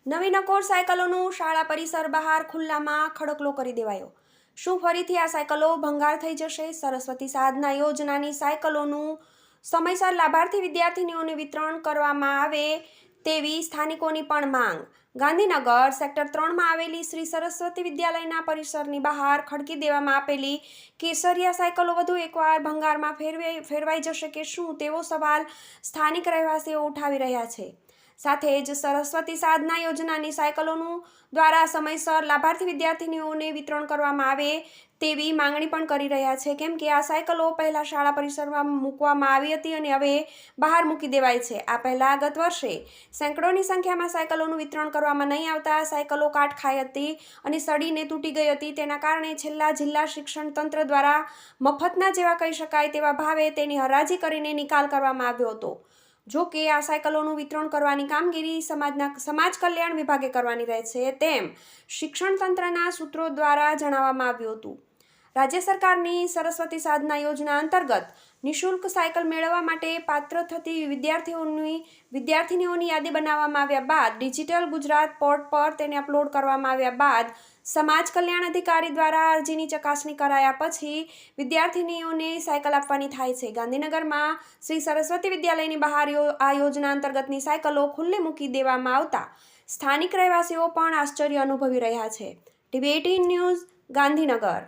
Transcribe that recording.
નવી નકોર સાયકલોનું શાળા પરિસર બહાર ખુલ્લામાં ખડકલો કરી દેવાયો। શું ફરીથી આ સાયકલો ભંગાર થઈ જશે? સરસ્વતી સાધના યોજનાની સાયકલોનું સમયસર લાભાર્થી વિદ્યાર્થીનીઓને વિતરણ કરવામાં આવે તેવી સ્થાનિકોની પણ માંગ। ગાંધીનગર સેક્ટર 3માં આવેલી શ્રી સરસ્વતી વિદ્યાલયના પરિસરની બહાર ખડકી દેવામાં આપેલી કેસરિયા સાયકલો વધુ એકવાર ભંગારમાં ફેરવાઈ જશે કે શું તેવો સવાલ સ્થાનિક રહેવાસીઓ ઉઠાવી રહ્યા છે। સાથે જ સરસ્વતી સાધના યોજનાની સાયકલોનું દ્વારા સમયસર લાભાર્થી વિદ્યાર્થીનીઓને વિતરણ કરવામાં આવે તેવી માંગણી પણ કરી રહ્યા છે, કેમ કે આ સાયકલો પહેલાં શાળા પરિસરમાં મૂકવામાં આવી હતી અને હવે બહાર મૂકી દેવાય છે। આ પહેલાં ગત વર્ષે સેંકડોની સંખ્યામાં સાયકલોનું વિતરણ કરવામાં નહીં આવતા સાયકલો કાટ ખાઈ હતી અને સડીને તૂટી ગઈ હતી। તેના કારણે છેલ્લા જિલ્લા શિક્ષણ તંત્ર દ્વારા મફતના જેવા કહી શકાય તેવા ભાવે તેની હરાજી કરીને નિકાલ કરવામાં આવ્યો હતો। જો કે આ સાયકલોનું વિતરણ કરવાની કામગીરી સમાજ કલ્યાણ વિભાગે કરવાની રહેશે તેમ શિક્ષણ તંત્રના સૂત્રો દ્વારા જણાવવામાં આવ્યું હતું। રાજ્ય સરકારની સરસ્વતી સાધના યોજના અંતર્ગત નિઃશુલ્ક સાયકલ મેળવવા માટે પાત્ર થતી વિદ્યાર્થીનીઓની યાદી બનાવવામાં આવ્યા બાદ ડિજિટલ ગુજરાત પોર્ટ પર તેને અપલોડ કરવામાં આવ્યા બાદ સમાજ કલ્યાણ અધિકારી દ્વારા અરજીની ચકાસણી કરાયા પછી વિદ્યાર્થીનીઓને સાયકલ આપવાની થાય છે। ગાંધીનગરમાં શ્રી સરસ્વતી વિદ્યાલયની બહાર આ યોજના અંતર્ગતની સાયકલો ખુલ્લે મૂકી દેવામાં આવતા સ્થાનિક રહેવાસીઓ પણ આશ્ચર્ય અનુભવી રહ્યા છે। TV18 news, Gandhinagar.